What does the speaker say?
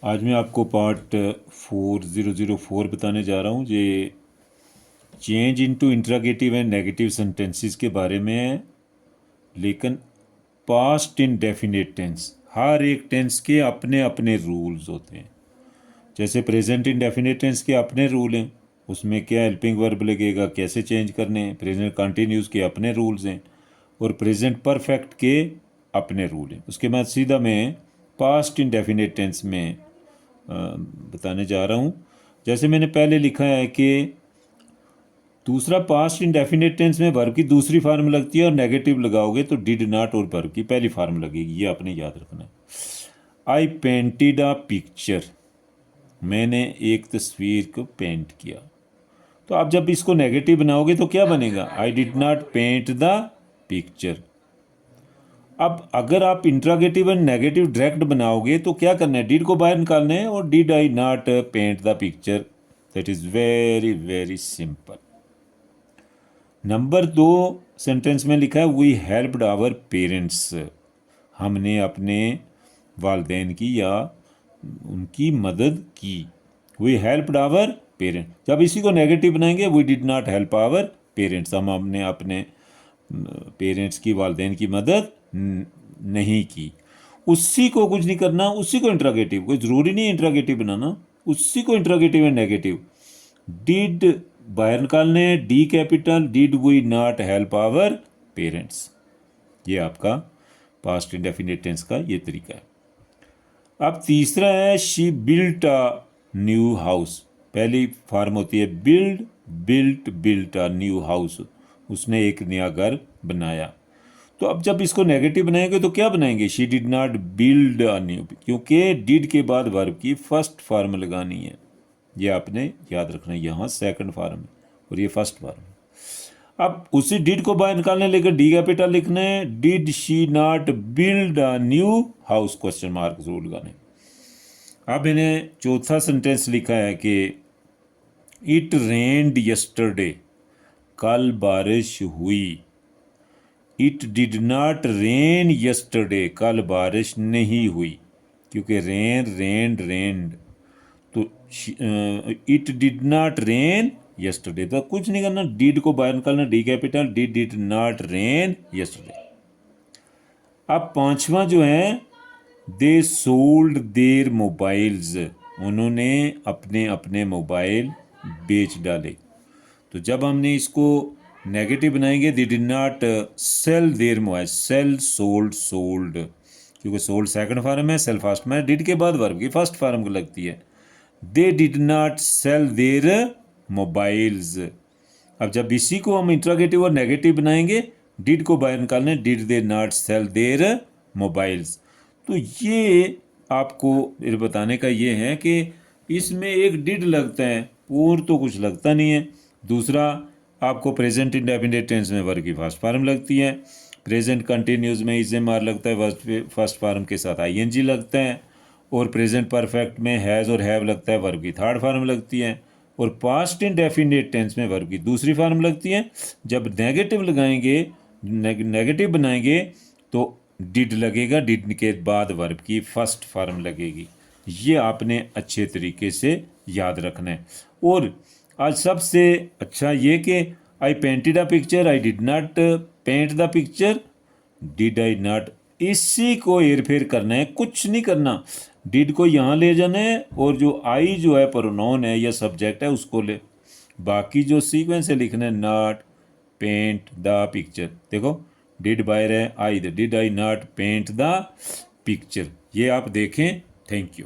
आज मैं आपको पार्ट 4004 बताने जा रहा हूँ। ये change into interrogative and negative sentences के बारे में है, लेकिन पास्ट इंडेफिनिट टेंस, हर एक टेंस के अपने अपने रूल्स होते हैं। जैसे प्रेजेंट इंडेफिनिट टेंस के अपने रूल हैं, उसमें क्या हेल्पिंग वर्ब लगेगा, कैसे चेंज करने हैं। प्रेजेंट कंटिन्यूस के अपने रूल्स हैं और प्रेजेंट परफेक्ट के अपने रूल हैं। उसके बाद सीधा मैं पास्ट इंडेफिनिट टेंस में बताने जा रहा हूँ। जैसे मैंने पहले लिखा है कि दूसरा पास्ट इंडेफिनिट टेंस में वर्ब की दूसरी फार्म लगती है और नेगेटिव लगाओगे तो डिड नॉट और वर्ब की पहली फार्म लगेगी। ये आपने याद रखना है। आई पेंटेड अ पिक्चर, मैंने एक तस्वीर को पेंट किया। तो आप जब इसको नेगेटिव बनाओगे तो क्या बनेगा? I did not paint the picture. अब अगर आप इंट्रागेटिव एंड नेगेटिव डायरेक्ट बनाओगे तो क्या करना है? डिड को बाहर निकालना है और did I not paint the picture. That is very very simple. Number 2 sentence में लिखा है वी हेल्प्ड आवर पेरेंट्स, हमने अपने वालदेन की या उनकी मदद की। We helped our parents. जब इसी को नेगेटिव बनाएंगे we did not help our parents, हम हमने अपने पेरेंट्स की, वालदेन की मदद नहीं की। उसी को कुछ नहीं करना, उसी को इंट्रागेटिव, कोई ज़रूरी नहीं इंट्रागेटिव बनाना, उसी को इंट्रागेटिव एंड नेगेटिव। डिड बाहर निकालने, D capital, did we not help our parents. ये आपका पास्ट इंडेफिनिट टेंस का ये तरीका है। अब तीसरा है she built a new house. पहली फॉर्म होती है build, built, built a new house, उसने एक नया घर बनाया। तो अब जब इसको नेगेटिव बनाएंगे तो क्या बनाएंगे? She did not build a new, क्योंकि डिड के बाद वर्ब की फर्स्ट फॉर्म लगानी है। ये आपने याद रखना है। यहाँ सेकंड फॉर्म है और ये फर्स्ट फॉर्म है। अब उसी डिड को बाहर निकालने लेकर डी कैपिटल लिखना है। Did she not build a new house, question mark जरूर लगाने। अब मैंने चौथा सेंटेंस लिखा है कि इट रेन्ड यस्टरडे, कल बारिश हुई। It did not rain yesterday, कल बारिश नहीं हुई, क्योंकि रेन, रेंड, रेंड। तो it did not rain yesterday, तो कुछ नहीं करना, डिड को बाहर निकालना, D capital, did not rain yesterday. अब पांचवा जो है दे सोल्ड देयर मोबाइल्स, उन्होंने अपने अपने मोबाइल बेच डाले। तो जब हमने इसको नेगेटिव बनाएंगे they did not sell their mobile, sell, sold, sold, क्योंकि सोल्ड सेकंड फॉर्म है, सेल फर्स्ट में, डिड के बाद वर्ब की फर्स्ट फॉर्म को लगती है। They did not sell their mobiles. अब जब इसी को हम इंट्रागेटिव और नेगेटिव बनाएंगे, डिड को बाहर निकालने, did they not sell their mobiles. तो ये आपको बताने का ये है कि इसमें एक डिड लगता है और तो कुछ लगता नहीं है। दूसरा आपको प्रेजेंट इंडेफिनिट टेंस में वर्ब की फर्स्ट फॉर्म लगती है। प्रेजेंट कंटिन्यूस में इज एम आर लगता है, फर्स्ट फॉर्म के साथ आईएनजी लगता है। और प्रेजेंट परफेक्ट में हैज़ और हैव लगता है, वर्ब की थर्ड फॉर्म लगती है। और पास्ट इंडेफिनिट टेंस में वर्ब की दूसरी फॉर्म लगती है। जब नेगेटिव लगाएंगे, नेगेटिव बनाएंगे तो डिड लगेगा, डिड के बाद वर्ब की फर्स्ट फॉर्म लगेगी। ये आपने अच्छे तरीके से याद रखना है। और आज सबसे अच्छा ये कि I painted a picture, I did not paint the picture, did I not, इसी को हेर फेर करना है, कुछ नहीं करना। डिड को यहाँ ले जाना है और जो आई जो है प्रोनाउन है या सब्जेक्ट है उसको ले, बाकी जो सीक्वेंस है लिखना है नॉट पेंट द पिक्चर। देखो डिड बाहर है, I, did I not paint the picture. ये आप देखें। Thank you.